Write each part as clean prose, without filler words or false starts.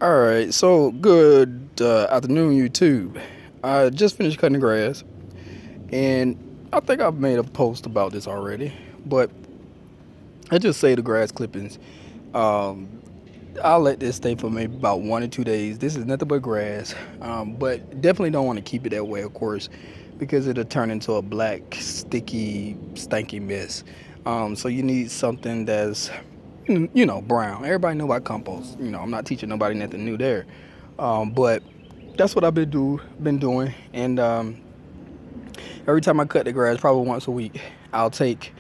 Alright, so good afternoon, YouTube. I just finished cutting the grass, and I think I've made a post about this already, but I just say the grass clippings. Um, I'll let this stay for maybe about 1 or 2 days. This is nothing but grass, but definitely don't want to keep it that way, of course, because it'll turn into a black, sticky, stanky mess. So you need something that's, brown. Everybody know about compost. I'm not teaching nobody nothing new there, but that's what I've been doing, and every time I cut the grass, probably once a week, I'll take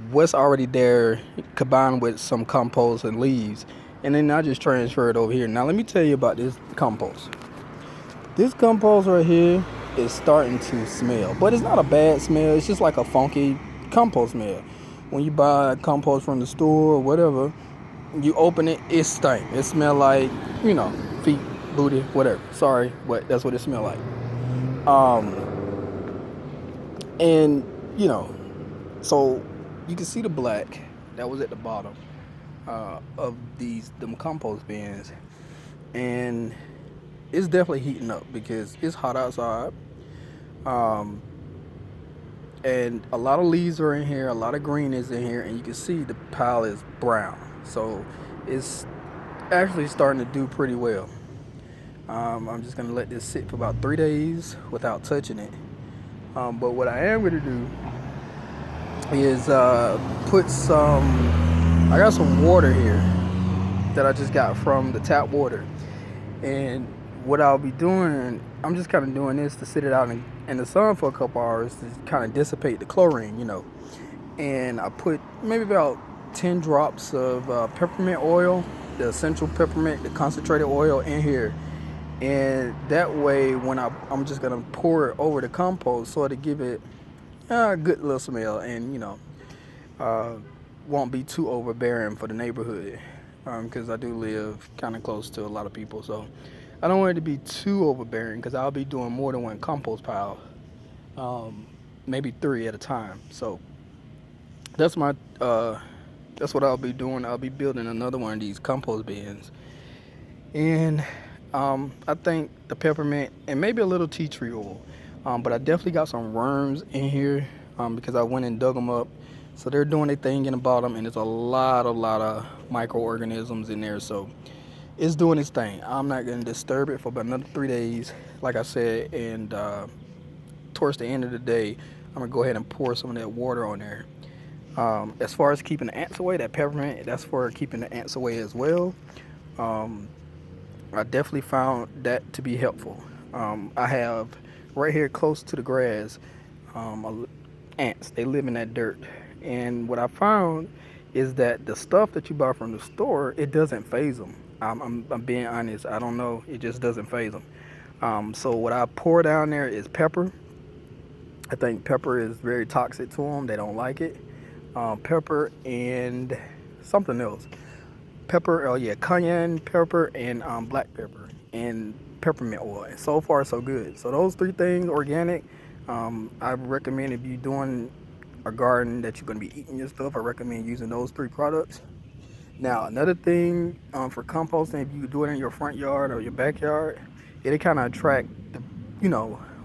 what's already there combined with some compost and leaves, and then I just transfer it over here. Now let me tell you about this compost. This compost right here is starting to smell, but it's not a bad smell. It's just like a funky compost smell. When you buy compost from the store or whatever, you open it, it stink. It smell like, feet, booty, whatever. Sorry, but that's what it smell like. Um, and so you can see the black that was at the bottom of them compost bins, and it's definitely heating up because it's hot outside. Um, and a lot of leaves are in here, a lot of green is in here, and you can see the pile is brown. So it's actually starting to do pretty well. I'm just gonna let this sit for about 3 days without touching it. But what I am gonna do is put I got some water here that I just got from the tap water, and what I'll be doing, I'm just kind of doing this to sit it out in the sun for a couple hours to kind of dissipate the chlorine, and I put maybe about 10 drops of peppermint oil, the essential peppermint, the concentrated oil in here, and that way when I'm just gonna pour it over the compost so to give it a good little smell, and won't be too overbearing for the neighborhood, because I do live kind of close to a lot of people, so I don't want it to be too overbearing because I'll be doing more than one compost pile, maybe 3 at a time. So that's my that's what I'll be doing. I'll be building another one of these compost bins, and I think the peppermint and maybe a little tea tree oil, but I definitely got some worms in here, because I went and dug them up. So they're doing their thing in the bottom, and there's a lot of microorganisms in there. So it's doing its thing. I'm not going to disturb it for about another 3 days, like I said, and towards the end of the day, I'm going to go ahead and pour some of that water on there. As far as keeping the ants away, that peppermint, that's for keeping the ants away as well. I definitely found that to be helpful. I have right here close to the grass, ants. They live in that dirt. And what I found is that the stuff that you buy from the store, it doesn't phase them. I'm being honest. I don't know. It just doesn't phase them. So what I pour down there is pepper. I think pepper is very toxic to them. They don't like it. Pepper and something else. Pepper, oh yeah, cayenne pepper and black pepper and peppermint oil. And so far, so good. So those 3 things, organic. I recommend if you're doing a garden that you're going to be eating your stuff, I recommend using those 3 products. Now, another thing for composting, if you do it in your front yard or your backyard, it'll kind of attract,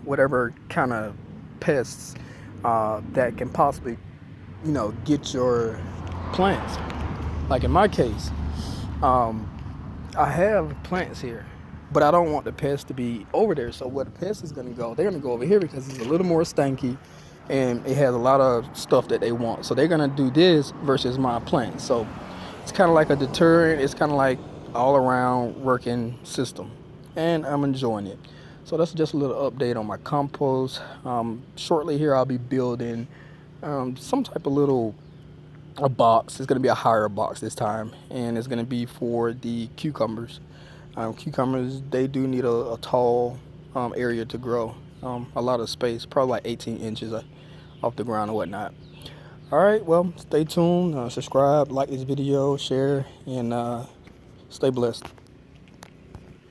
whatever kind of pests that can possibly, get your plants. Like in my case, I have plants here, but I don't want the pests to be over there. So where the pest is going to go, they're going to go over here because it's a little more stanky, and it has a lot of stuff that they want. So they're going to do this versus my plants. So it's kind of like a deterrent. It's kind of like all around working system, and I'm enjoying it. So that's just a little update on my compost. Shortly here, I'll be building some type of a box. It's going to be a higher box this time, and it's going to be for the cucumbers. Cucumbers, they do need a tall area to grow, a lot of space, probably like 18 inches off the ground and whatnot. All right, well, stay tuned, subscribe, like this video, share, and stay blessed.